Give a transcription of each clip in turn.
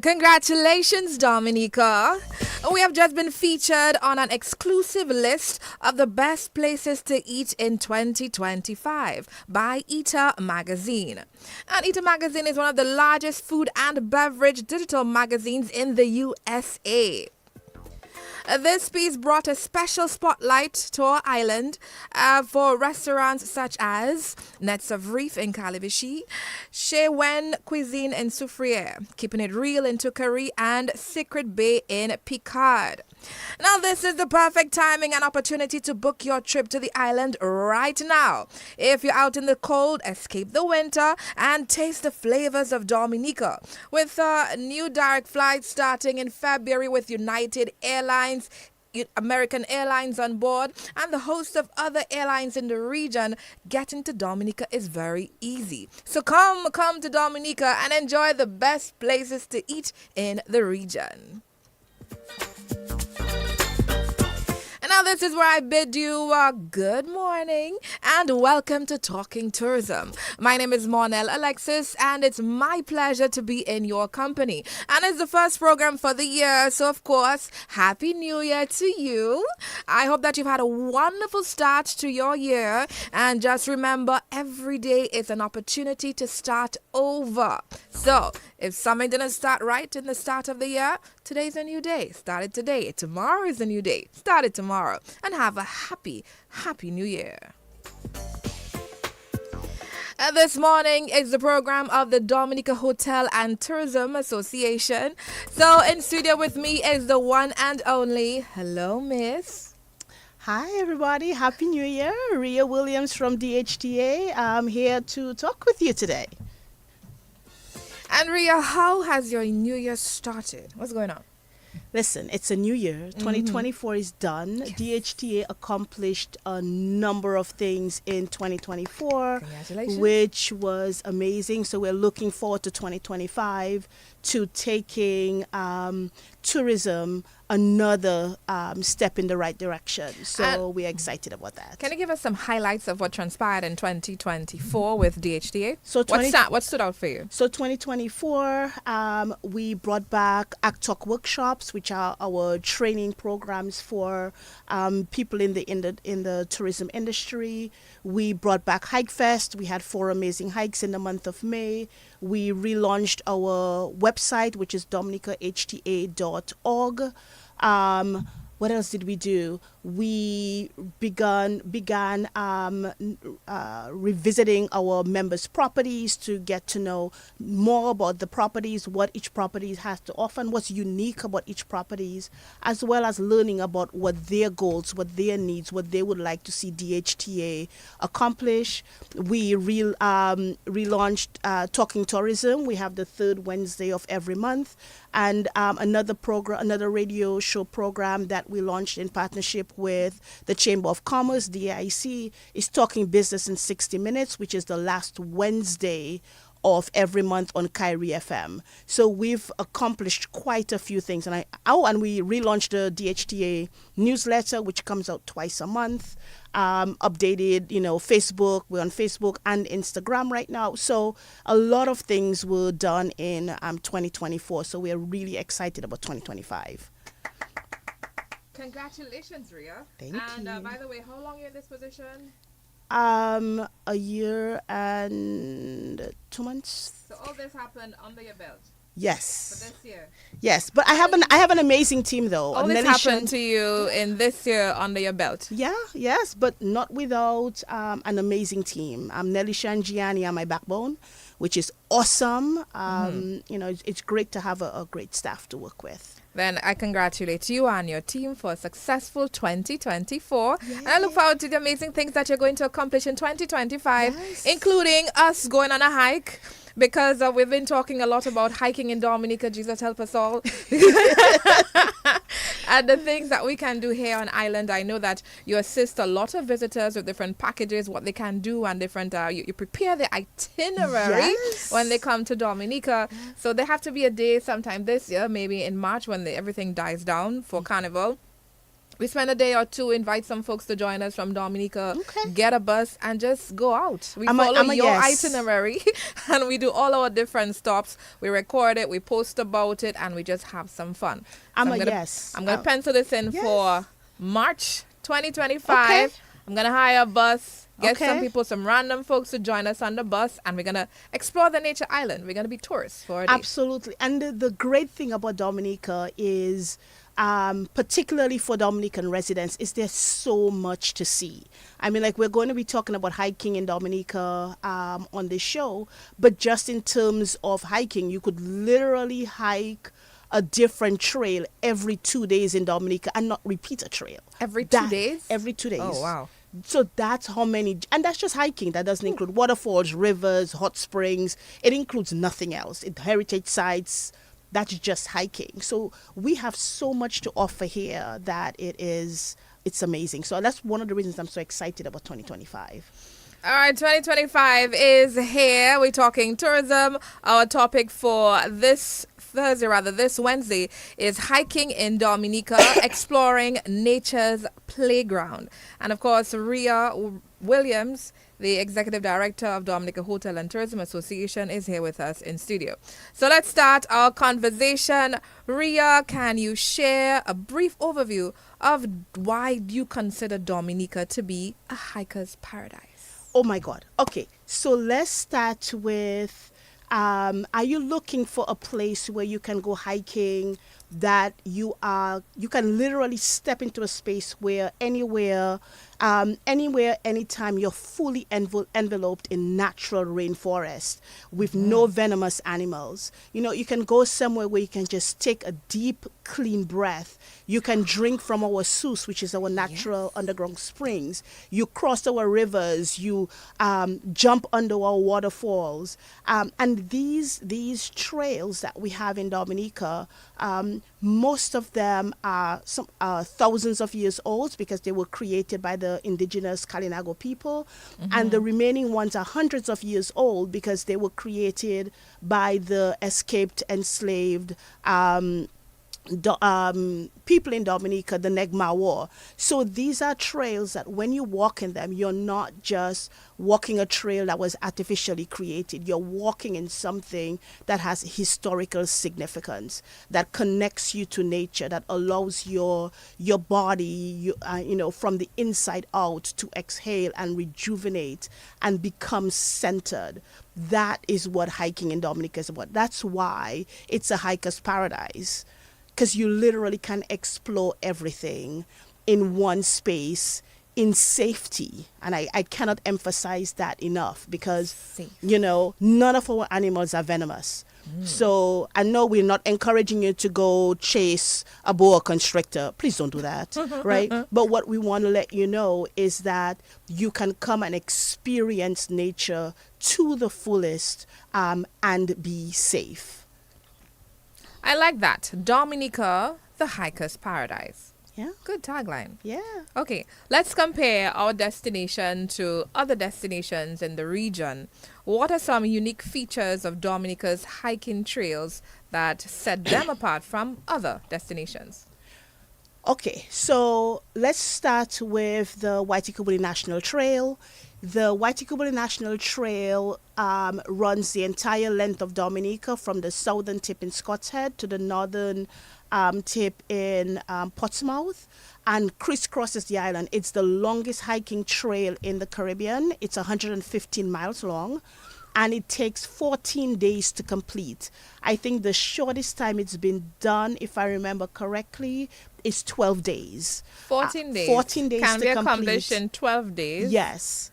Congratulations, Dominica. We have just been featured on an exclusive list of the best places to eat in 2025 by Eater Magazine. And Eater Magazine is one of the largest food and beverage digital magazines in the USA. This piece brought a special spotlight to our island for restaurants such as Nets of Reef in Calivishie, Chez Wen Cuisine in Soufriere, Keeping It Real in Tukari, and Secret Bay in Picard. Now, this is the perfect timing and opportunity to book your trip to the island right now. If you're out in the cold, escape the winter and taste the flavors of Dominica. With new direct flights starting in February with United Airlines, American Airlines on board, and the host of other airlines in the region, getting to Dominica is very easy. So come to Dominica and enjoy the best places to eat in the region. And now this is where I bid you good morning and welcome to Talking Tourism. My name is Monel Alexis and it's my pleasure to be in your company. And it's the first program for the year, so of course, Happy New Year to you. I hope that you've had a wonderful start to your year, and just remember, every day is an opportunity to start over. So, if something didn't start right in the start of the year, today's a new day. Start it today. Tomorrow is a new day. Start it tomorrow. And have a happy New Year. This morning is the program of the Dominica Hotel and Tourism Association. So in studio with me is the one and only, hello, Miss. Hi, everybody. Happy New Year. Ria Williams from DHTA. I'm here to talk with you today. And Ria, how has your New Year started? What's going on? Listen, it's a new year. 2024 is done. Yes. DHTA accomplished a number of things in 2024, which was amazing. So we're looking forward to 2025 to taking tourism another step in the right direction. So we're excited about that. Can you give us some highlights of what transpired in 2024 with DHTA? So what stood out for you? So 2024, we brought back Act Talk workshops, which are our training programs for people in the tourism industry. We brought back Hike Fest. We had 4 amazing hikes in the month of May. We relaunched our website, which is dominicahta.org. What else did we do? We began revisiting our members' properties to get to know more about the properties, what each property has to offer, and what's unique about each properties, as well as learning about what their goals, what their needs, what they would like to see DHTA accomplish. We relaunched Talking Tourism. We have the third Wednesday of every month, and another radio show program that we launched in partnership with the Chamber of Commerce, DIC, is Talking Business in 60 Minutes, which is the last Wednesday of every month on Kyrie FM. So we've accomplished quite a few things. And we relaunched the DHTA newsletter, which comes out twice a month. Updated, Facebook. We're on Facebook and Instagram right now. So a lot of things were done in 2024. So we're really excited about 2025. Congratulations, Ria. Thank you. And by the way, how long are you in this position? A year and 2 months. So all this happened under your belt? Yes. For this year? Yes, but I have an amazing team though. All this happened to you in this year under your belt? Yes, but not without an amazing team. Nelly Shangiani on my backbone, which is awesome. It's great to have a great staff to work with. Then I congratulate you and your team for a successful 2024. Yay. And I look forward to the amazing things that you're going to accomplish in 2025, including us going on a hike. Because we've been talking a lot about hiking in Dominica. Jesus help us all. And the things that we can do here on island. I know that you assist a lot of visitors with different packages, what they can do, and different, you prepare the itinerary when they come to Dominica. So there have to be a day sometime this year, maybe in March, when everything dies down for Carnival. We spend a day or two, invite some folks to join us from Dominica, Okay. get a bus, and just go out. We I'm a follow your yes. itinerary, and we do all our different stops. We record it, we post about it, and we just have some fun. I'm So a gonna, yes. I'm going to pencil this in yes. for March 2025. Okay. I'm going to hire a bus, get some Okay. people, some random folks to join us on the bus, and we're going to explore the nature island. We're going to be tourists for a day. Absolutely. And the great thing about Dominica is, particularly for Dominican residents, is there's so much to see. I mean, like, we're going to be talking about hiking in Dominica on this show, but just in terms of hiking, you could literally hike a different trail every 2 days in Dominica and not repeat a trail. Every 2 days? Every 2 days. Oh, wow. So that's how many, and that's just hiking. That doesn't include waterfalls, rivers, hot springs. It includes nothing else. Heritage sites, that's just hiking. So we have so much to offer here that it's amazing. So that's one of the reasons I'm so excited about 2025. All right, 2025 is here. We're talking tourism. Our topic for this Wednesday, is hiking in Dominica, exploring nature's playground. And of course, Ria Williams, the Executive Director of Dominica Hotel and Tourism Association, is here with us in studio. So let's start our conversation. Ria, can you share a brief overview of why you consider Dominica to be a hiker's paradise? Oh my God. Okay, so let's start with, are you looking for a place where you can go hiking that you can literally step into a space where anywhere, anytime, you're fully enveloped in natural rainforest with no venomous animals. You know, you can go somewhere where you can just take a deep, clean breath. You can drink from our source, which is our natural underground springs. You cross our rivers. You jump under our waterfalls. And these trails that we have in Dominica, most of them are thousands of years old because they were created by the indigenous Kalinago people. And the remaining ones are hundreds of years old because they were created by the escaped, enslaved people in Dominica, the Negmawa. So these are trails that when you walk in them, you're not just walking a trail that was artificially created. You're walking in something that has historical significance, that connects you to nature, that allows your body, from the inside out to exhale and rejuvenate and become centered. That is what hiking in Dominica is about. That's why it's a hiker's paradise. Because you literally can explore everything in one space in safety. And I cannot emphasize that enough because, Safe. none of our animals are venomous. So I know we're not encouraging you to go chase a boa constrictor. Please don't do that, right? But what we want to let you know is that you can come and experience nature to the fullest and be safe. I like that. Dominica, the hiker's paradise. Yeah. Good tagline. Yeah. Okay, let's compare our destination to other destinations in the region. What are some unique features of Dominica's hiking trails that set them apart from other destinations? Okay, so let's start with the Waitikobuli National Trail. The Waitikobuli National Trail runs the entire length of Dominica from the southern tip in Scott's Head to the northern tip in Portsmouth and crisscrosses the island. It's the longest hiking trail in the Caribbean. It's 115 miles long and it takes 14 days to complete. I think the shortest time it's been done, if I remember correctly, is 12 days. 14 days. 14 days Can to be complete. accomplished in 12 days. Yes.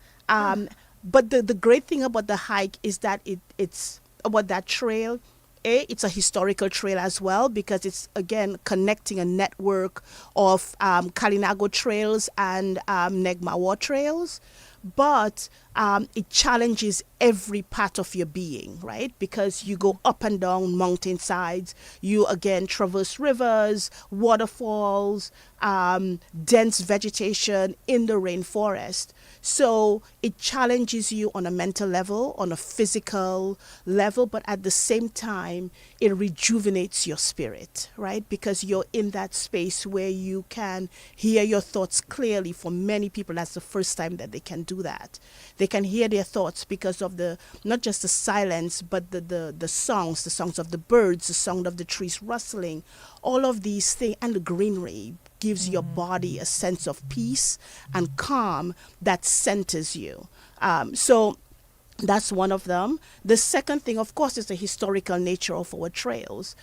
But the great thing about the hike is that it's about that trail. It's a historical trail as well because it's, again, connecting a network of Kalinago trails and Negmawa trails. But it challenges every part of your being, right? Because you go up and down mountainsides, you again traverse rivers, waterfalls, dense vegetation in the rainforest. So it challenges you on a mental level, on a physical level, but at the same time, it rejuvenates your spirit, right? Because you're in that space where you can hear your thoughts clearly. For many people, that's the first time that they can do that. They can hear their thoughts because of the, not just the silence, but the songs of the birds, the sound of the trees rustling, all of these things, and the greenery gives your body a sense of peace and calm that centers you. So that's one of them. The second thing, of course, is the historical nature of our trails.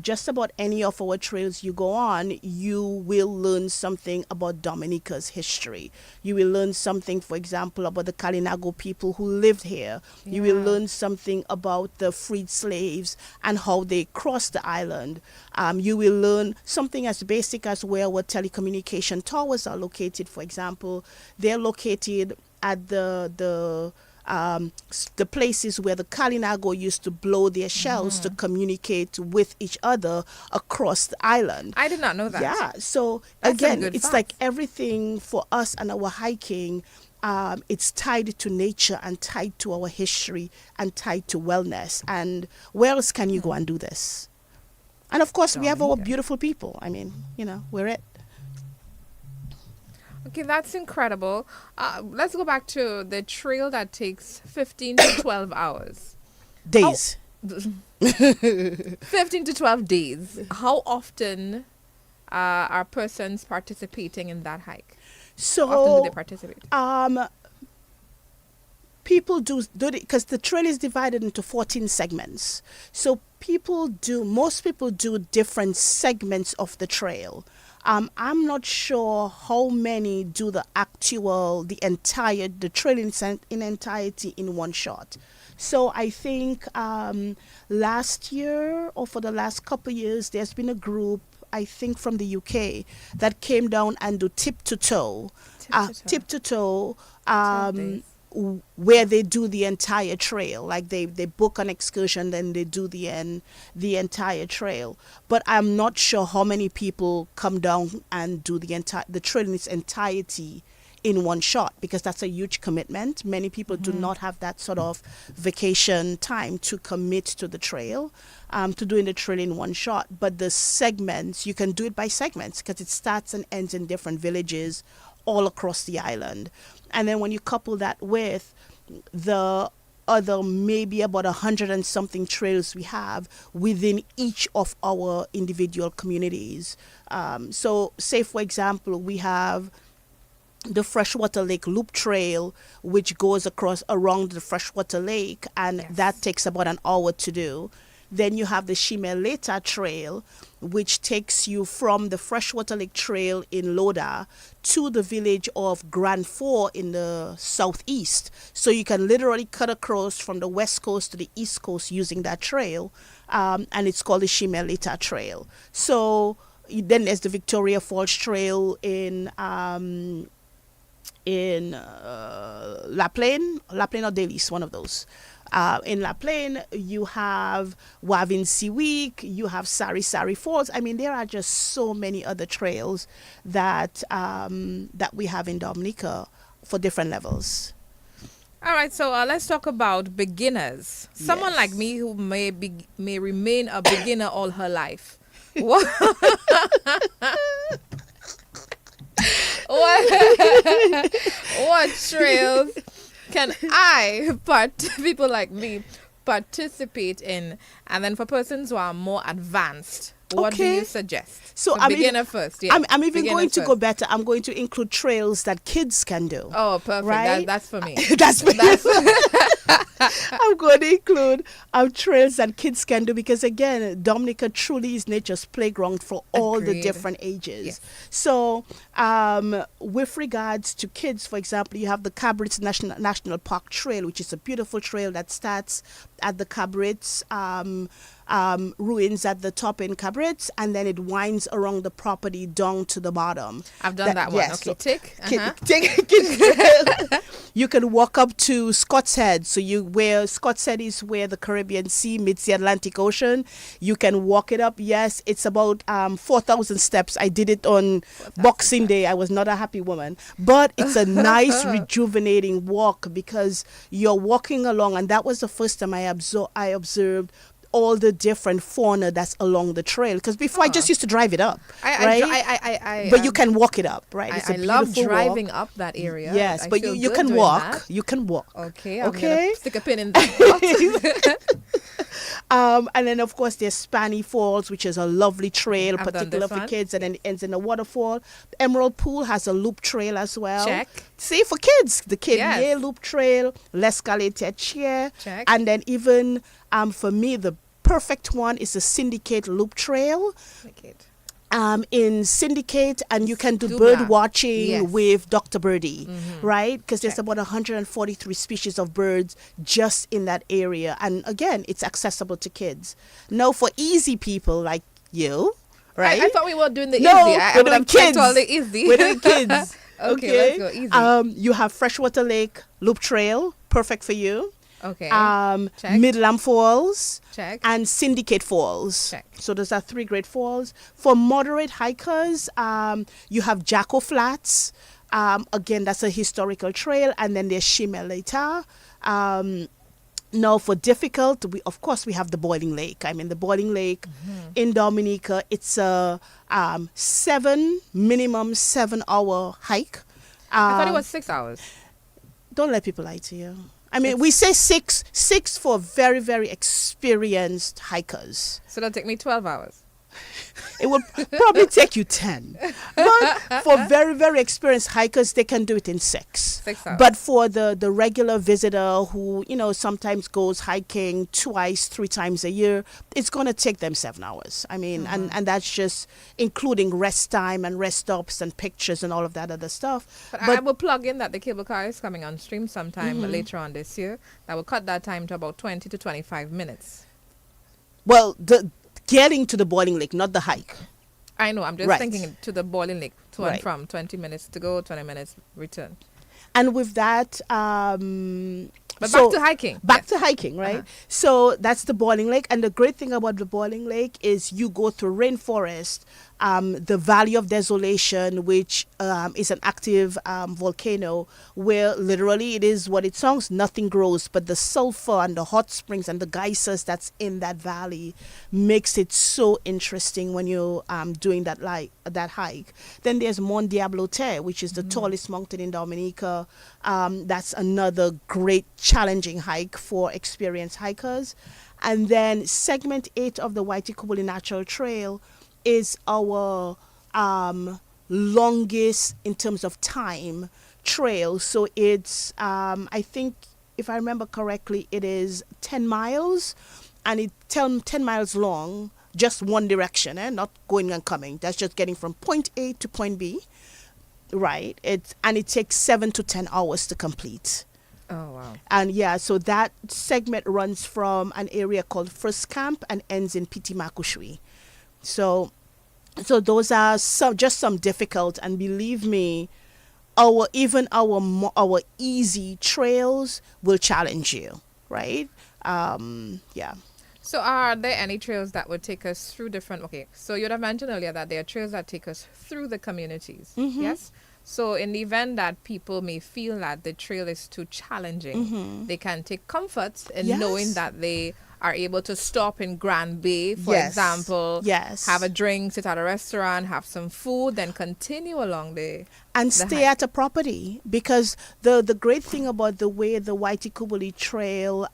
Just about any of our trails you go on, you will learn something about Dominica's history. You will learn something, for example, about the Kalinago people who lived here. You will learn something about the freed slaves and how they crossed the island. You will learn something as basic as where our telecommunication towers are located. For example, they're located at the places where the Kalinago used to blow their shells to communicate with each other across the island. I did not know that. Yeah. So That's some again, good it's facts. like everything for us and our hiking, it's tied to nature and tied to our history and tied to wellness. And where else can you go and do this? And of course, we have our Dominica. beautiful people. I mean, we're it. Okay, that's incredible. Let's go back to the trail that takes 15 to 12 hours. Days. 15 to 12 days. How often are persons participating in that hike? So How often do they participate? People do it because the trail is divided into 14 segments. So most people do different segments of the trail. I'm not sure how many do the trail in entirety in one shot. So I think last year or for the last couple of years, there's been a group, I think from the UK, that came down and do tip to toe, 12 days. where they do the entire trail. Like they book an excursion, then they do the entire trail. But I'm not sure how many people come down and do the trail in its entirety in one shot, because that's a huge commitment. Many people do not have that sort of vacation time to commit to the trail, to doing the trail in one shot. But the segments, you can do it by segments because it starts and ends in different villages all across the island. And then when you couple that with the other maybe about 100 and something trails we have within each of our individual communities. So say, for example, we have the Freshwater Lake Loop Trail, which goes around the Freshwater Lake, and that takes about an hour to do. Then you have the Shimeleta Trail, which takes you from the Freshwater Lake Trail in Loda to the village of Grand Fort in the southeast. So you can literally cut across from the west coast to the east coast using that trail, and it's called the Shimeleta Trail. So then there's the Victoria Falls Trail in La Plaine or Dalis, one of those. In La Plaine, you have Wavin Siwik, you have Sari Sari Falls. I mean, there are just so many other trails that we have in Dominica for different levels. All right, so let's talk about beginners. Someone like me who may remain a beginner all her life. What? What trails can people like me, participate in? And then for persons who are more advanced, what do you suggest? So I'm beginner first. Yeah, I'm even beginner going to first. go better. I'm going to include trails that kids can do. Oh, perfect. Right? That's for me. That's I'm going to include trails that kids can do, because again, Dominica truly is nature's playground for all the Agreed. different ages. Yes. So with regards to kids, for example, you have the Cabritz National Park Trail, which is a beautiful trail that starts at the Cabritz ruins at the top in Cabritz, and then it winds around the property down to the bottom. I've done that one. Yes, Okay, so tick. You can walk up to Scott's Head. So Scott's Head is where the Caribbean Sea meets the Atlantic Ocean. You can walk it up. Yes, it's about 4,000 steps. I did it on Boxing Day. I was not a happy woman, but it's a nice rejuvenating walk because you're walking along, and that was the first time I observed all the different fauna that's along the trail, because before I just used to drive it up, right? But you can walk it up, right? It's I love driving up that area. Yes, but you can walk. You can walk. Okay, I'm gonna stick a pin in that. And then of course there's Spanny Falls, which is a lovely trail, particular for kids, and then it ends in a waterfall. Emerald Pool has a loop trail as well. Check. See, for kids, the Yes. Loop Trail, L'Escalade Chair, Check. and then even for me the perfect one is the Syndicate Loop Trail. In Syndicate, and you can do bird watching with Dr. Birdie, right? Because there's about 143 species of birds just in that area. And again, it's accessible to kids. Now, for easy people like you, right? I thought we were doing the easy. We're doing kids. All the easy. We're doing kids. Okay, let's go easy. You have Freshwater Lake Loop Trail, perfect for you. Okay. Check. Midland Falls. Check. And Syndicate Falls. Check. So those are 3 great falls. For moderate hikers, you have Jacko Flats. Again, that's a historical trail. And then there's Shimeleta. Now, for difficult, we have the Boiling Lake. I mean, the Boiling Lake in Dominica, it's a minimum 7-hour hike. I thought it was 6 hours. Don't let people lie to you. I mean, we say six for very, very experienced hikers. So that'll take me 12 hours. It will probably take you 10. But for very, very experienced hikers, they can do it in 6. 6 hours. But for the regular visitor who, sometimes goes hiking 2, 3 times a year, it's going to take them 7 hours. I mean, and that's just including rest time and rest stops and pictures and all of that other stuff. But I will plug in that the cable car is coming on stream sometime later on this year. That will cut that time to about 20 to 25 minutes. Well, getting to the Boiling Lake, not the hike. I know. I'm just thinking to the Boiling Lake to and from 20 minutes to go, 20 minutes return. And with that, back to hiking. Back to hiking, right? So that's the Boiling Lake. And the great thing about the Boiling Lake is you go through rainforest, the Valley of Desolation, which is an active volcano where literally it is what it sounds, nothing grows, but the sulfur and the hot springs and the geysers that's in that valley makes it so interesting when you're doing that hike. Then there's Mont Diablo Te, which is the tallest mountain in Dominica. That's another great challenging hike for experienced hikers. And then segment 8 of the Waitikobuli Natural Trail is our longest in terms of time trail. So it's I think, if I remember correctly, it is 10 miles, and it's 10 miles long, just one direction, not going and coming. That's just getting from point A to point B, right? It takes 7 to 10 hours to complete. Oh, wow. And so that segment runs from an area called First Camp and ends in Pitimakushui. So those are some difficult, and believe me, our easy trails will challenge you, right? So are there any trails that would take us through so you'd have mentioned earlier that there are trails that take us through the communities, yes? So in the event that people may feel that the trail is too challenging, they can take comfort in knowing that they are able to stop in Grand Bay, for example, have a drink, sit at a restaurant, have some food, then continue along and stay at a property. Because the great thing about the way the Waitikobuli Trail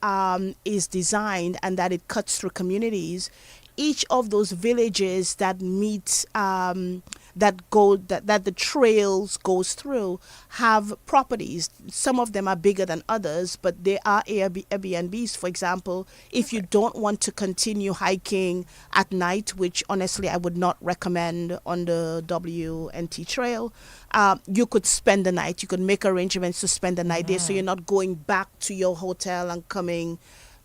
is designed, and that it cuts through communities, each of those villages that meet that the trails goes through have properties. Some of them are bigger than others, but they are Airbnbs. For example, if you don't want to continue hiking at night, which honestly I would not recommend on the WNT trail, you could spend the night. You could make arrangements to spend the night there, so you're not going back to your hotel and coming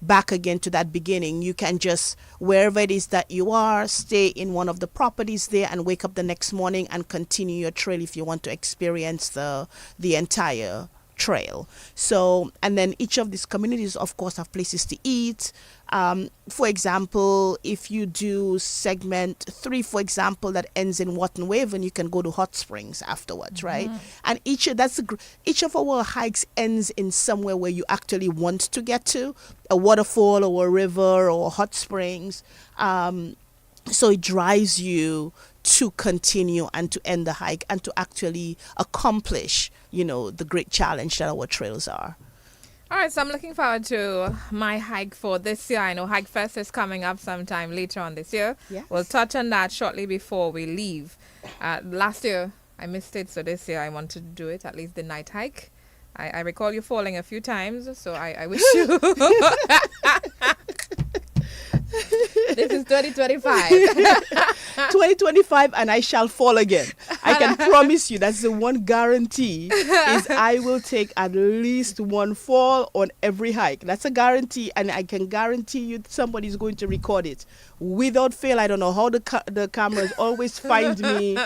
back again to that beginning. You can just, wherever it is that you are, stay in one of the properties there and wake up the next morning and continue your trail if you want to experience the entire trail. So, and then each of these communities, of course, have places to eat. For example, if you do segment 3, for example, that ends in Wharton Wave, and you can go to Hot Springs afterwards, right? And each of our hikes ends in somewhere where you actually want to get to, a waterfall or a river or hot springs. So it drives you to continue and to end the hike and to actually accomplish, the great challenge that our trails are. All right, so I'm looking forward to my hike for this year. I know Hike Fest is coming up sometime later on this year. Yes. We'll touch on that shortly before we leave. Last year, I missed it, so this year I want to do it, at least the night hike. I recall you falling a few times, so I wish you... This is 2025. 2025, and I shall fall again. I can promise you, that's the one guarantee, is I will take at least one fall on every hike. That's a guarantee, and I can guarantee you somebody's going to record it. Without fail, I don't know how the cameras always find me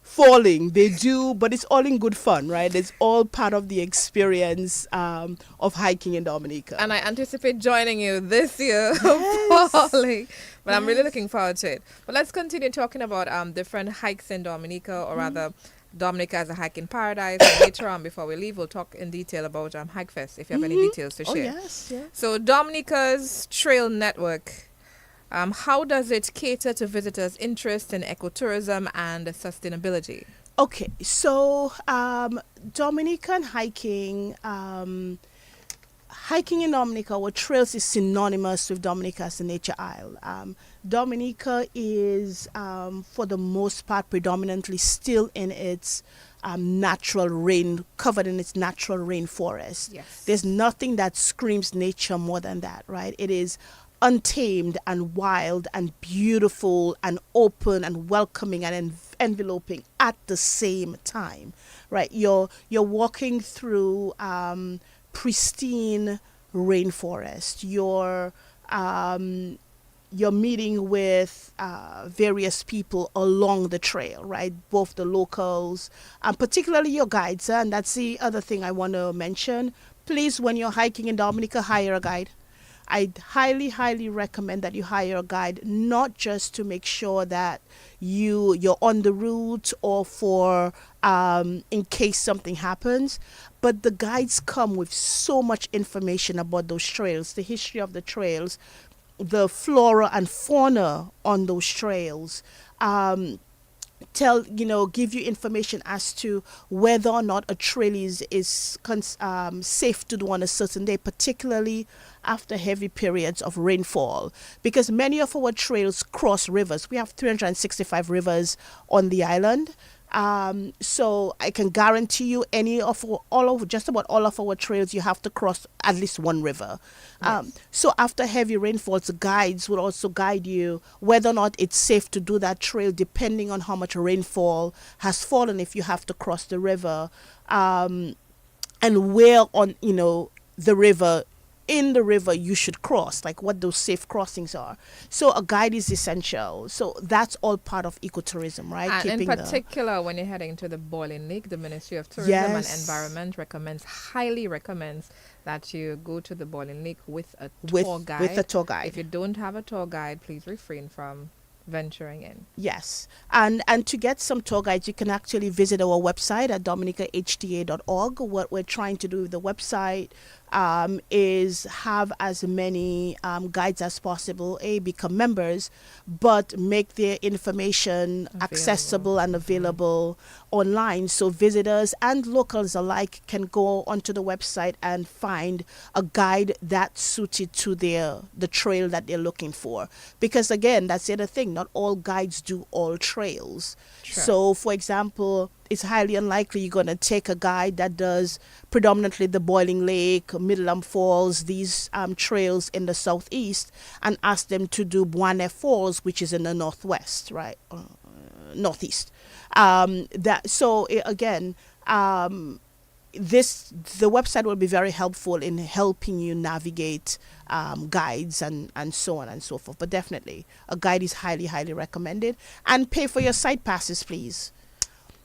falling. They do, but it's all in good fun, right? It's all part of the experience of hiking in Dominica. And I anticipate joining you this year, Yes. falling. But I'm really looking forward to it. But let's continue talking about different hikes in Dominica, or rather, Dominica as a hiking paradise. And later on, before we leave, we'll talk in detail about Hike Fest, if you have any details to share. Yes. So Dominica's trail network, how does it cater to visitors' interest in ecotourism and sustainability? Okay, so Dominican hiking, hiking in Dominica, our trails is synonymous with Dominica as a nature isle. Dominica is, for the most part, predominantly still in its covered in its natural rainforest. Yes. There's nothing that screams nature more than that, right? It is untamed and wild and beautiful and open and welcoming and enveloping at the same time, right? You're walking through pristine rainforest. You're meeting with various people along the trail, right? Both the locals and particularly your guides. And that's the other thing I want to mention. Please, when you're hiking in Dominica, hire a guide. I highly, highly recommend that you hire a guide, not just to make sure that you're on the route or for in case something happens, but the guides come with so much information about those trails, the history of the trails, the flora and fauna on those trails. Give you information as to whether or not a trail is safe to do on a certain day, particularly after heavy periods of rainfall, because many of our trails cross rivers. We have 365 rivers on the island. So I can guarantee you just about all of our trails, you have to cross at least one river. Yes. So after heavy rainfalls, the guides will also guide you whether or not it's safe to do that trail, depending on how much rainfall has fallen if you have to cross the river, and where on, the river, in the river you should cross, like what those safe crossings are. So a guide is essential. So that's all part of ecotourism, right? And in particular, when you're heading to the Boiling Lake, the Ministry of Tourism and Environment highly recommends that you go to the Boiling Lake with a tour guide. With a tour guide. If you don't have a tour guide, please refrain from venturing in. Yes. And to get some tour guides, you can actually visit our website at dominicahta.org. What we're trying to do with the website is have as many guides as possible, become members, but make their information accessible and available online, so visitors and locals alike can go onto the website and find a guide that's suited to the trail that they're looking for. Because again, that's the other thing, not all guides do all trails. Sure. So for example, it's highly unlikely you're going to take a guide that does predominantly the Boiling Lake, Midland Falls, these trails in the southeast, and ask them to do Buane Falls, which is in the northwest, right? Northeast. the website will be very helpful in helping you navigate guides and so on and so forth. But definitely, a guide is highly, highly recommended. And pay for your site passes, please.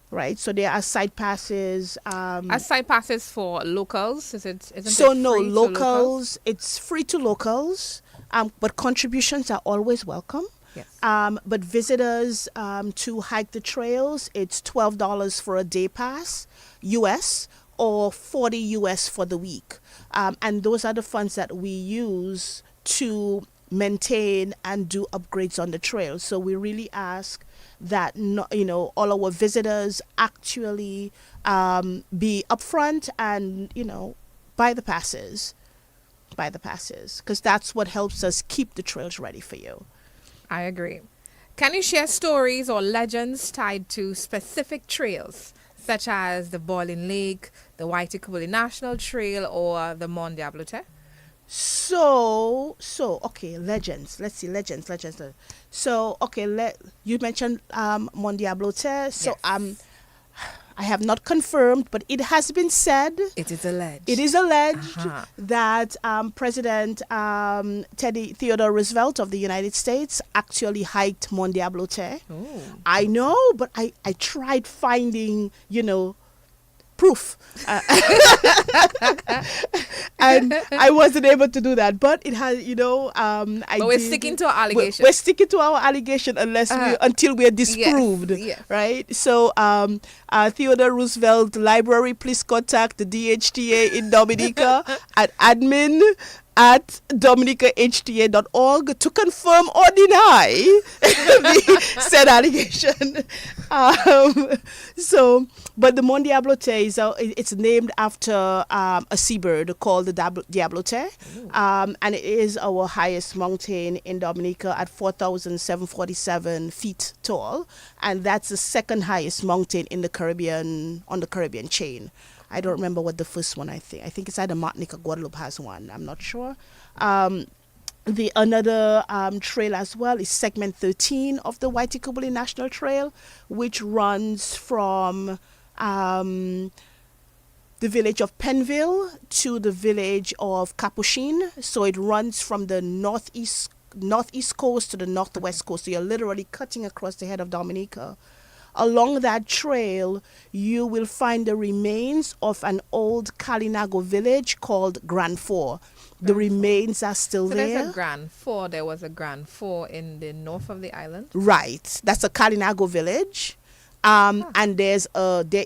Right, so there are site passes. Are site passes for locals? Isn't so it no free to locals? It's free to locals, but contributions are always welcome. Yes. But visitors to hike the trails, it's $12 for a day pass, US, or $40 US for the week. And those are the funds that we use to maintain and do upgrades on the trail. So we really ask that all our visitors actually be upfront and buy the passes, because that's what helps us keep the trails ready for you. I agree. Can you share stories or legends tied to specific trails, such as the Boiling Lake, the Waitakubuli National Trail, or the Mont Diablo? So okay, legends. Let's see, legends. So okay, you mentioned Mont Diablo. So Yes. I have not confirmed, but it has been said. It is alleged. It is alleged Uh-huh. that President Theodore Roosevelt of the United States actually hiked Mont Diablo. Ooh. I know, but I tried finding, proof. And I wasn't able to do that. But it has, But we're sticking to our allegation. We're sticking to our allegation until we're disproved. Yes. Right? So Theodore Roosevelt Library, please contact the DHTA in Dominica at admin@dominicahta.org to confirm or deny the said allegation. But the Mont Diablo it's named after a seabird called the Diablote, and it is our highest mountain in Dominica at 4,747 feet tall, and that's the second highest mountain in the Caribbean, on the Caribbean chain. I don't remember what the first one. I think it's either Martinique or Guadeloupe has one. I'm not sure. The another trail as well is segment 13 of the Waitakubuli National Trail, which runs from the village of Penville to the village of Capuchin. So it runs from the northeast coast to the northwest coast. So you're literally cutting across the head of Dominica. Along that trail, you will find the remains of an old Kalinago village called Grand Fort. The remains are still there. There's a Grand Fort. There was a Grand Fort in the north of the island. Right. That's a Kalinago village. And there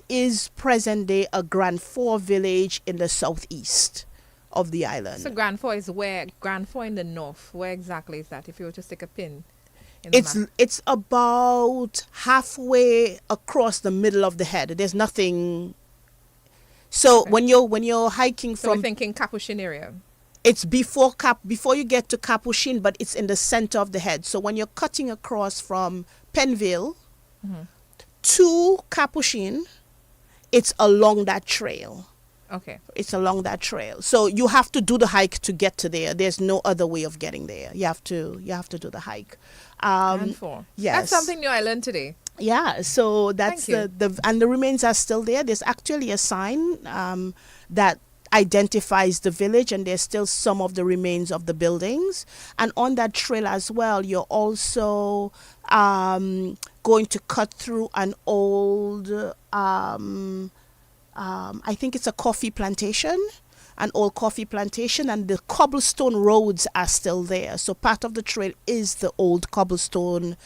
is present day a Grand Fort village in the southeast of the island. So Grand Fort is where? Grand Fort in the north. Where exactly is that? If you were to stick a pin in the map. It's about halfway across the middle of the head. There's nothing. So when you're hiking So from, we're thinking Capuchin area. it's before you get to Capuchin, but it's in the center of the head. So when you're cutting across from Penville to Capuchin, it's along that trail. Okay. It's along that trail. So you have to do the hike to get to there. There's no other way of getting there. You have to do the hike. Grand Fort. Yes. That's something new I learned today. Yeah, so that's Thank the and the remains are still there. There's actually a sign that identifies the village, and there's still some of the remains of the buildings. And on that trail as well, you're also going to cut through an old I think it's a coffee plantation, an old coffee plantation, and the cobblestone roads are still there. So part of the trail is the old cobblestone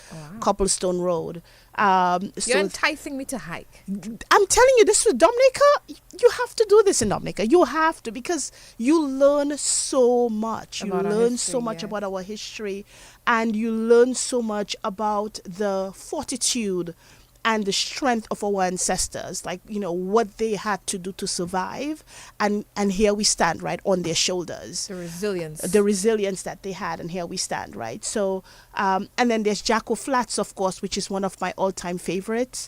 road. You're enticing me to hike. I'm telling you, this with Dominica, you have to do this in Dominica. You have to, because you learn so much. You About our learn history, so much yes. about our history, and you learn so much about the fortitude and the strength of our ancestors, like, what they had to do to survive. And here we stand, right, on their shoulders. The resilience. The resilience that they had, and here we stand, right? So, and then there's Jacko Flats, of course, which is one of my all-time favorites.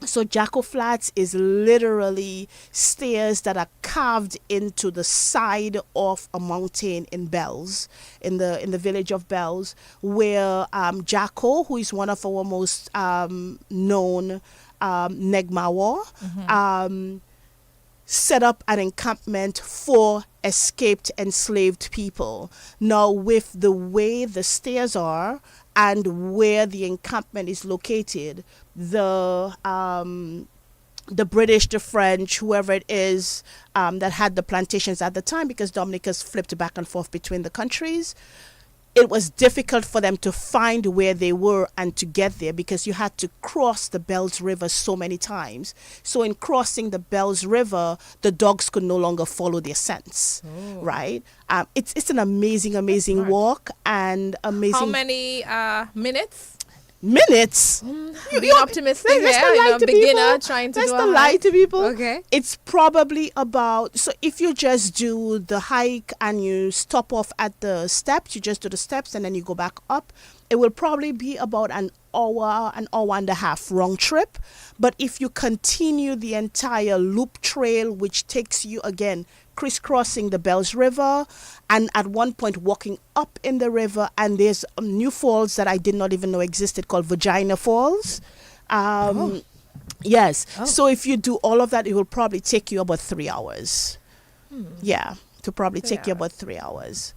So Jacko Flats is literally stairs that are carved into the side of a mountain in Bells, in the village of Bells, where Jacko, who is one of our most known Negmawa, set up an encampment for escaped enslaved people. Now, with the way the stairs are and where the encampment is located, the British, the French, whoever it is that had the plantations at the time, because Dominica's flipped back and forth between the countries, it was difficult for them to find where they were and to get there because you had to cross the Bells River so many times. So in crossing the Bells River, the dogs could no longer follow their scents, right? It's an amazing walk and amazing. How many minutes? Minutes? Being optimistic here, beginner trying to do a hike. Let's not lie to people. Okay. It's probably about, so if you just do the hike and you stop off at the steps, you just do the steps and then you go back up, it will probably be about an hour and a half round trip. But if you continue the entire loop trail, which takes you again crisscrossing the Bells River and at one point walking up in the river, and there's new falls that I did not even know existed called Vagina Falls. Yes. So if you do all of that, it will probably take you about 3 hours. Yeah, to probably take you about 3 hours.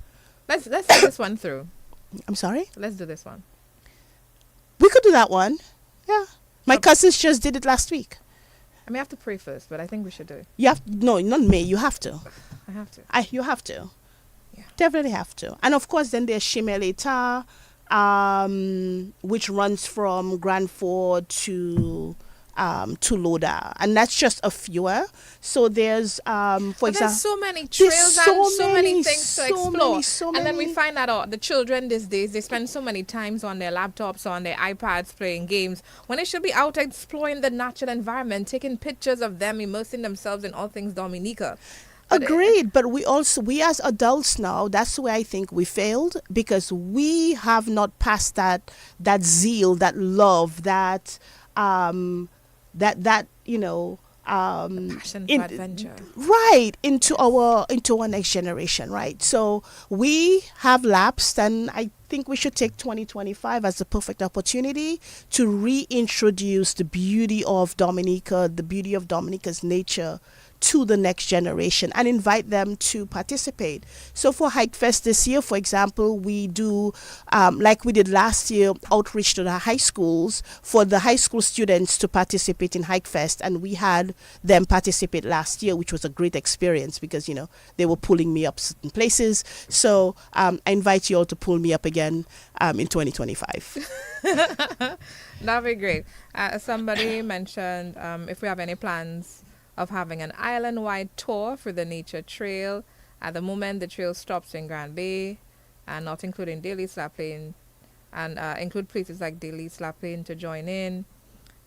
Let's do this one through. I'm sorry? Let's do this one. We could do that one. Yeah. My cousins just did it last week. I may have to pray first, but I think we should do it. You have no, not me. You have to. I have to. You have to. Yeah. Definitely have to. And of course, then there's Shimeleta, which runs from Grand Fort to Loda, and that's just a few. So there's for example, there's so many trails and so many things to explore. And then we find that out the children these days, they spend so many times on their laptops or on their iPads playing games when they should be out exploring the natural environment, taking pictures of them, immersing themselves in all things Dominica. Agreed, but we as adults now, that's where I think we failed, because we have not passed that zeal, that love, that passion for adventure, right, into our next generation, right? So we have lapsed, and I think we should take 2025 as the perfect opportunity to reintroduce the beauty of Dominica, the beauty of Dominica's nature to the next generation and invite them to participate. So for Hike Fest this year, for example, we do, like we did last year, outreach to the high schools for the high school students to participate in Hike Fest. And we had them participate last year, which was a great experience because, they were pulling me up certain places. So I invite you all to pull me up again in 2025. That'd be great. Somebody mentioned if we have any plans of having an island-wide tour for the nature trail. At the moment, the trail stops in Grand Bay, and not including Daly Slaplane, and include places like Daly Slaplane to join in.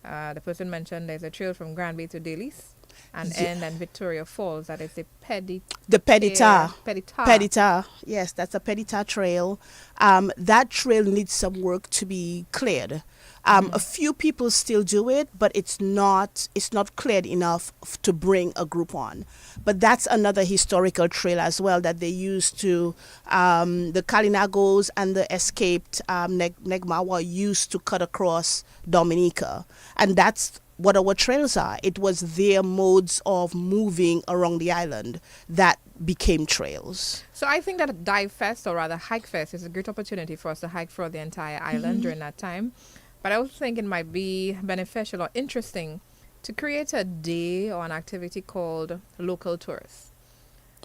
The person mentioned there's a trail from Grand Bay to Daly's and end and Victoria Falls. That is the Pedita. Pedita. Yes, that's a Pedita trail. That trail needs some work to be cleared. A few people still do it, but it's not cleared enough to bring a group on. But that's another historical trail as well that they used to, the Kalinagos and the escaped Negmawa used to cut across Dominica. And that's what our trails are. It was their modes of moving around the island that became trails. So I think that Dive Fest, or rather Hike Fest, is a great opportunity for us to hike through the entire island during that time. But I also think it might be beneficial or interesting to create a day or an activity called local tourists.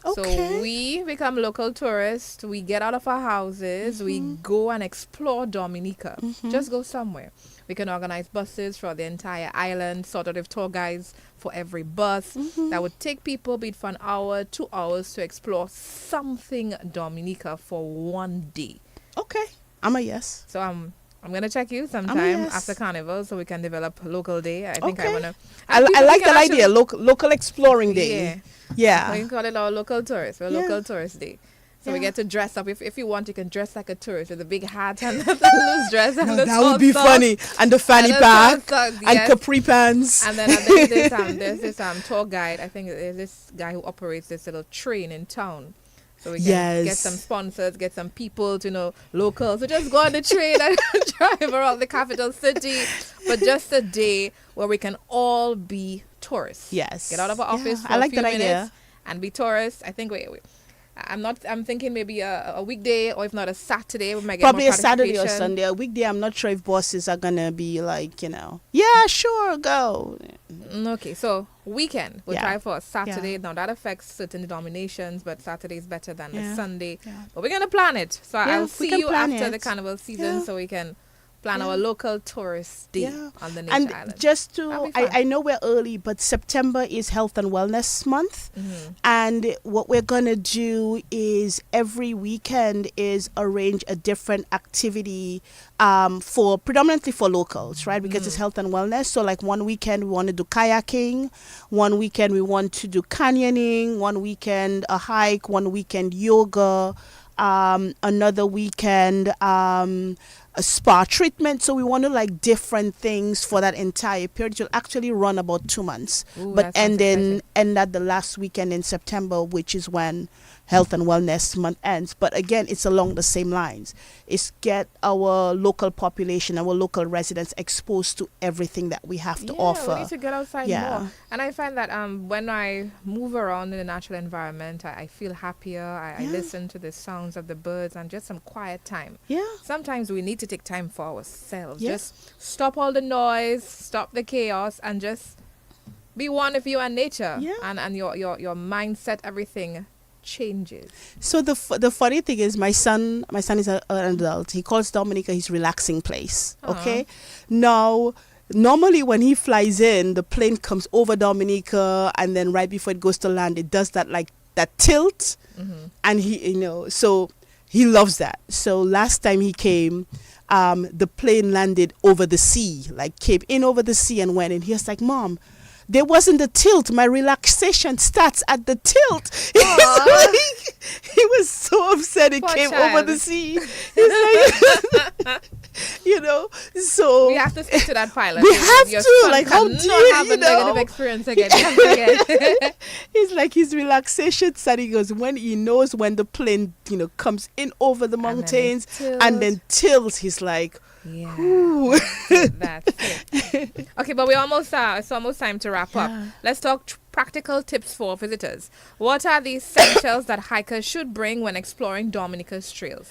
Okay. So we become local tourists. We get out of our houses. We go and explore Dominica. Just go somewhere. We can organize buses for the entire island, sort of tour guides for every bus. That would take people, be it for an hour, 2 hours, to explore something Dominica for one day. Okay. I'm a yes. So I'm going to check you sometime after Carnival so we can develop a local day. I think I want to... I like that idea, local exploring day. Yeah. We can call it our local tourist, or local tourist day. So we get to dress up. If you want, you can dress like a tourist with a big hat and the loose dress. And the that would be funny. And the fanny pack and capri pants. And then there's this tour guide. I think there's this guy who operates this little train in town. So we can get some sponsors, get some people to locals. So just go on the train and drive around the capital city for just a day where we can all be tourists. Yes. Get out of our Yeah, office for I like a few that idea. minutes and be tourists. I think I'm thinking maybe a weekday, or if not a Saturday, we might get Probably more a Saturday or participation. Sunday. A weekday, I'm not sure if bosses are going to be like, yeah, sure, go. Okay, so weekend. We'll Yeah. try for a Saturday. Yeah. Now that affects certain denominations, but Saturday is better than a Yeah. Sunday. Yeah. But we're gonna plan it. So Yeah, I'll we see can you plan after it. the carnival season, Yeah. so we can plan Yeah. our local tourist day Yeah. on the nature And island. just That'll to, be fun. I know we're early, but September is Health and Wellness Month. Mhm. And what we're going to do is every weekend is arrange a different activity for predominantly for locals, right? Because it's health and wellness. So like one weekend we want to do kayaking, one weekend we want to do canyoning, one weekend a hike, one weekend yoga, another weekend a spa treatment. So we want to like different things for that entire period. It will actually run about 2 months, Ooh, but that sounds exciting. end at the last weekend in September, which is when Health and Wellness Month ends. But again, it's along the same lines. It's get our local population, our local residents exposed to everything that we have to offer. We need to get outside Yeah. more. And I find that when I move around in the natural environment, I feel happier. I Yeah. listen to the sounds of the birds and just some quiet time. Yeah. Sometimes we need to take time for ourselves. Yeah. Just stop all the noise, stop the chaos, and just be one with you and nature. Yeah. And your mindset, everything changes. So the funny thing is, my son is an adult. He calls Dominica his relaxing place. Okay, now normally when he flies in, the plane comes over Dominica, and then right before it goes to land, it does that tilt, and so he loves that. So last time he came, the plane landed over the sea, like came in over the sea and went in. He was like, "Mom, there wasn't a tilt. My relaxation starts at the tilt." He was so upset it Poor came child. over the sea. He's like, so We have to stick to that pilot. We have Your to, son like, how cannot dare have you a negative know? experience again. Ever again. he's like, his relaxation started. He goes, when he knows when the plane, comes in over the then it mountains tilts. and then tilts, he's like, Yeah. ooh. That's it. Okay, but it's almost time to wrap up. Let's talk practical tips for visitors. What are the essentials that hikers should bring when exploring Dominica's trails?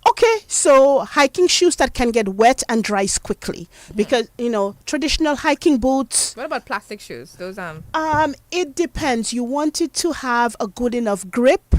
Okay, so hiking shoes that can get wet and dries quickly, because traditional hiking boots. What about plastic shoes? Those It depends. You want it to have a good enough grip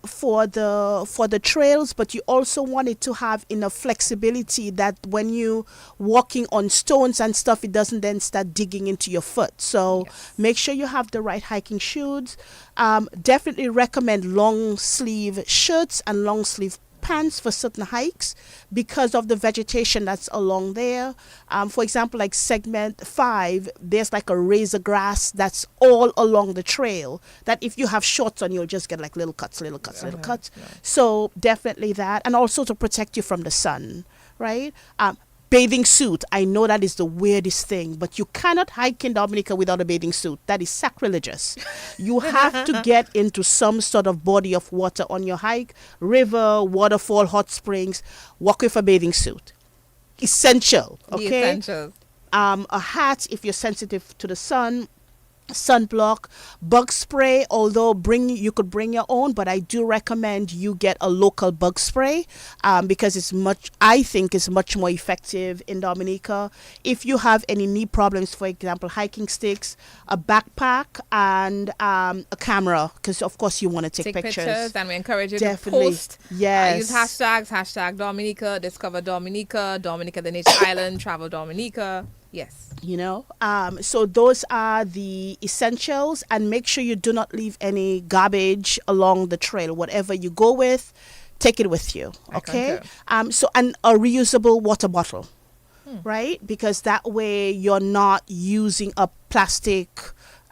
for the trails, but you also want it to have enough flexibility that when you walking on stones and stuff, it doesn't then start digging into your foot. So make sure you have the right hiking shoes. Definitely recommend long sleeve shirts and long sleeve pants for certain hikes because of the vegetation that's along there. For example, like segment 5, there's like a razor grass that's all along the trail that if you have shorts on, you'll just get like little cuts. So definitely that, and also to protect you from the sun, right? Bathing suit. I know that is the weirdest thing, but you cannot hike in Dominica without a bathing suit. That is sacrilegious. You have to get into some sort of body of water on your hike, river, waterfall, hot springs. Walk with a bathing suit. Essential. Okay. The essentials. A hat if you're sensitive to the sun. Sunblock, bug spray, although you could bring your own, but I do recommend you get a local bug spray because I think it's much more effective in Dominica. If you have any knee problems, for example, hiking sticks, a backpack, and a camera, because of course you want to take pictures. And we encourage you Definitely. to post. Yes. Use hashtags, #Dominica, Discover Dominica, Dominica the Nature Island, Travel Dominica. Yes. So those are the essentials, and make sure you do not leave any garbage along the trail. Whatever you go with, take it with you. Okay. So and a reusable water bottle, right? Because that way you're not using up plastic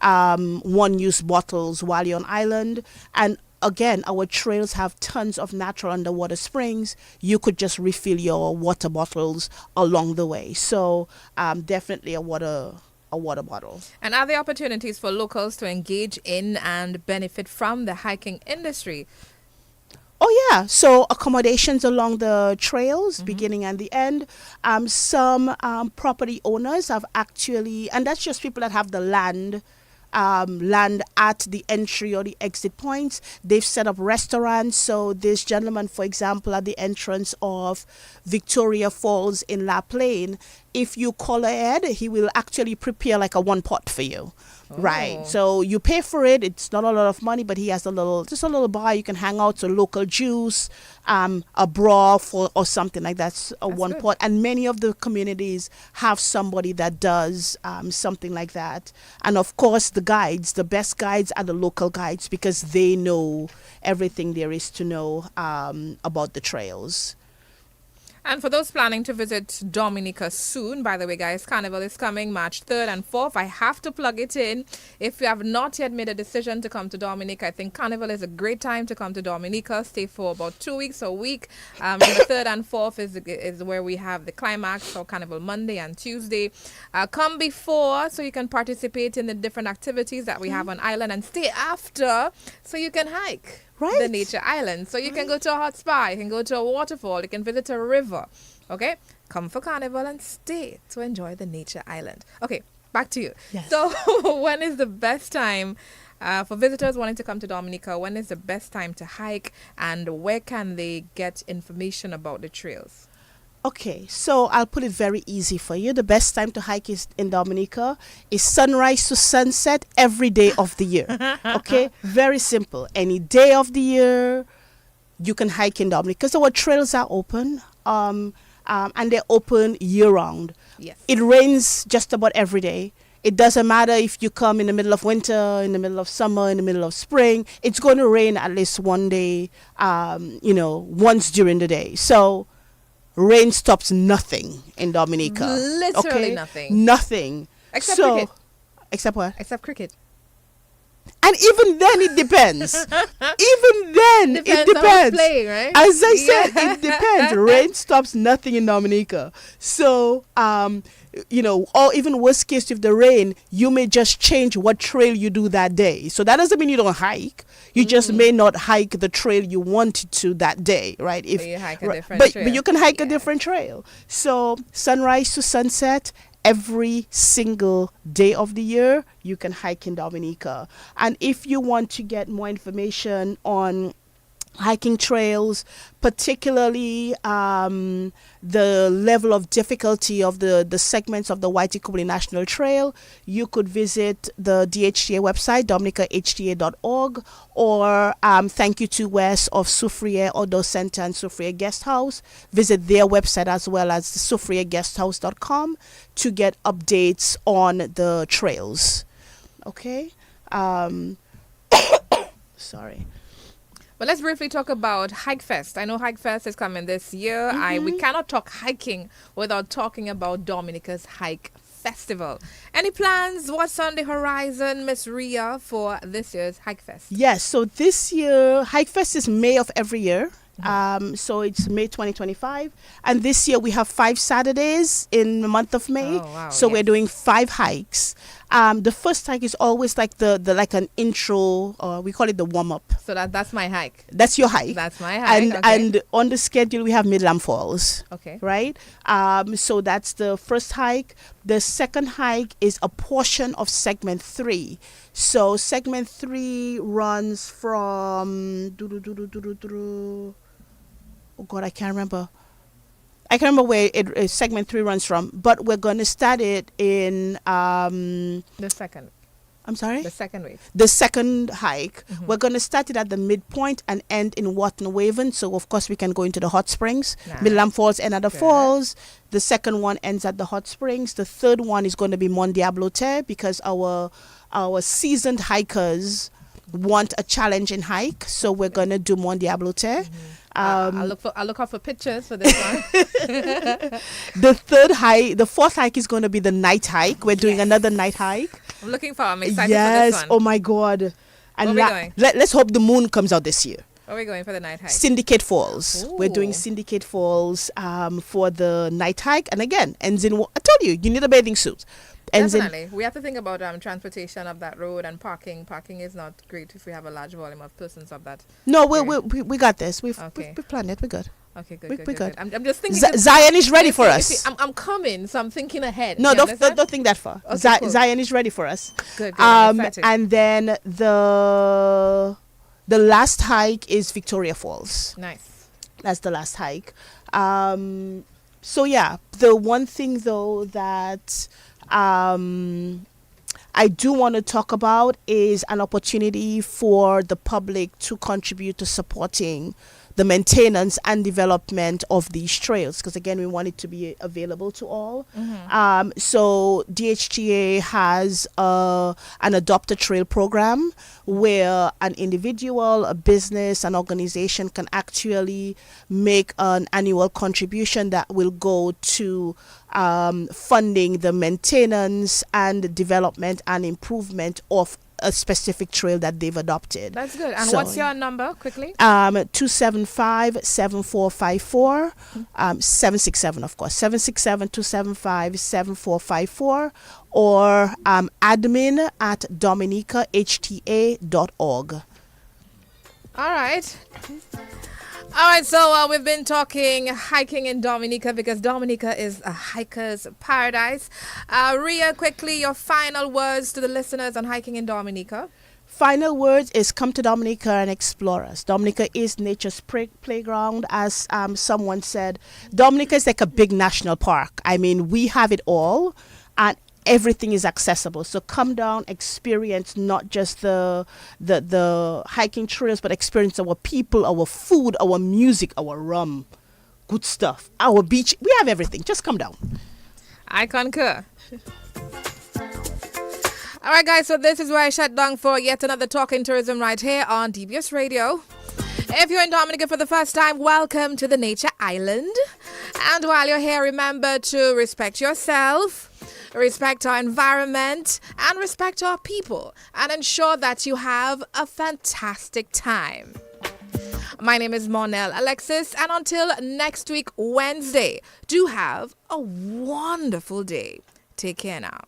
one-use bottles while you're on island. And again, our trails have tons of natural underwater springs. You could just refill your water bottles along the way. So definitely a water bottle. And are there opportunities for locals to engage in and benefit from the hiking industry? Oh yeah, so accommodations along the trails, beginning and the end. Some property owners have actually, and that's just people that have the land at the entry or the exit points. They've set up restaurants. So this gentleman, for example, at the entrance of Victoria Falls in La Plaine, if you call ahead, he will actually prepare like a one pot for you. Right. So you pay for it. It's not a lot of money, but he has just a little bar. You can hang out, so local juice, a broth or something like that. That's one good. pot. And many of the communities have somebody that does something like that. And of course, the guides, the best guides are the local guides because they know everything there is to know about the trails. And for those planning to visit Dominica soon, by the way, guys, Carnival is coming March 3rd and 4th. I have to plug it in. If you have not yet made a decision to come to Dominica, I think Carnival is a great time to come to Dominica. Stay for about 2 weeks, a week. The 3rd and 4th is where we have the climax, so Carnival Monday and Tuesday. Come before so you can participate in the different activities that we have on island, and stay after so you can hike. Right. The nature island. So you can go to a hot spa, you can go to a waterfall, you can visit a river. Okay? Come for Carnival and stay to enjoy the nature island. Okay, back to you. Yes. So when is the best time for visitors wanting to come to Dominica? When is the best time to hike, and where can they get information about the trails? Okay, so I'll put it very easy for you. The best time to hike in Dominica is sunrise to sunset every day of the year. Okay, very simple. Any day of the year, you can hike in Dominica because our trails are open, and they're open year round. Yes. It rains just about every day. It doesn't matter if you come in the middle of winter, in the middle of summer, in the middle of spring. It's going to rain at least one day, once during the day. So rain stops nothing in Dominica. Literally nothing. Nothing. Except cricket. Except what? Except cricket. And even then, it depends. Even then, it Depends on who's depends. playing, right? As I said, it depends. Rain stops nothing in Dominica. So, or even worst case, if the rain, you may just change what trail you do that day. So that doesn't mean you don't hike. You just may not hike the trail you wanted to that day, right? But you hike a different trail. But you can hike a different trail. So sunrise to sunset, every single day of the year, you can hike in Dominica. And if you want to get more information on hiking trails, particularly the level of difficulty of the segments of the Waitikubuli National Trail, you could visit the DHTA website, dominicahta.org, or thank you to Wes of Soufriere Outdoor Center and Soufriere Guest House. Visit their website as well as soufriereguesthouse.com to get updates on the trails. Okay? Sorry. But let's briefly talk about Hike Fest. I know Hike Fest is coming this year. We cannot talk hiking without talking about Dominica's Hike Festival. Any plans? What's on the horizon, Miss Ria, for this year's Hike Fest? Yes, so this year, Hike Fest is May of every year. So it's May 2025. And this year we have 5 Saturdays in the month of May. Oh, wow, so yes. we're doing 5 hikes. The first hike is always like the like an intro, or we call it the warm-up. So that's my hike. That's your hike. That's my hike. And on the schedule we have Midland Falls. Okay. Right? So that's the first hike. The second hike is a portion of segment 3. So segment 3 runs from oh God, I can't remember where segment 3 runs from, but we're going to start it in The second. I'm sorry? The second wave. The second hike. We're going to start it at the midpoint and end in Wharton Waven. So, of course, we can go into the hot springs. Nice. Midland Falls and other Good. falls. The second one ends at the hot springs. The third one is going to be Mont Diablo Terre because our seasoned hikers want a challenging hike. So, we're going to do Mont Diablo Terre. I'll look out for pictures for this one. The fourth hike is going to be the night hike. We're doing another night hike. I'm excited for Yes. this one. Oh my God. And Where are we going? let's hope the moon comes out this year. Where are we going for the night hike? Syndicate Falls. We're doing Ooh. Syndicate Falls for the night hike. And again, ends in, I told you. You need a bathing suit. And then, Definitely. We have to think about transportation of that road and parking. Parking is not great if we have a large volume of persons of that. no, area. we got this. Okay. We planned it. We're good. Okay, good, we- good, we good, good. I'm just thinking. Zion is ready for you us. see, I'm coming, so I'm thinking ahead. No, You don't understand? think that far. Okay, cool. Zion is ready for us. Good, I'm excited. And then the last hike is Victoria Falls. Nice. That's the last hike. So yeah, the one thing though that I do want to talk about is an opportunity for the public to contribute to supporting the maintenance and development of these trails, because again, we want it to be available to all. So DHTA has an Adopt a Trail program where an individual, a business, an organization can actually make an annual contribution that will go to funding the maintenance and development and improvement of a specific trail that they've adopted. That's good. And So, what's your number, quickly? 275-7454, 767 of course, 767-275-7454, or admin at dominicahta.org. All right. All right, so we've been talking hiking in Dominica because Dominica is a hiker's paradise. Ria, quickly, your final words to the listeners on hiking in Dominica. Final words is come to Dominica and explore us. Dominica is nature's playground. As someone said, Dominica is like a big national park. I mean, we have it all, and everything is accessible. So come down, experience not just the hiking trails, but experience our people, our food, our music, our rum, good stuff, our beach. We have everything. Just come down. I concur. All right, guys, so this is where I shut down for yet another Talking Tourism right here on DBS Radio. If you're in Dominica for the first time, welcome to the Nature Island. And while you're here, remember to respect yourself, respect our environment, and respect our people, and ensure that you have a fantastic time. My name is Monel Alexis, and until next week, Wednesday, do have a wonderful day. Take care now.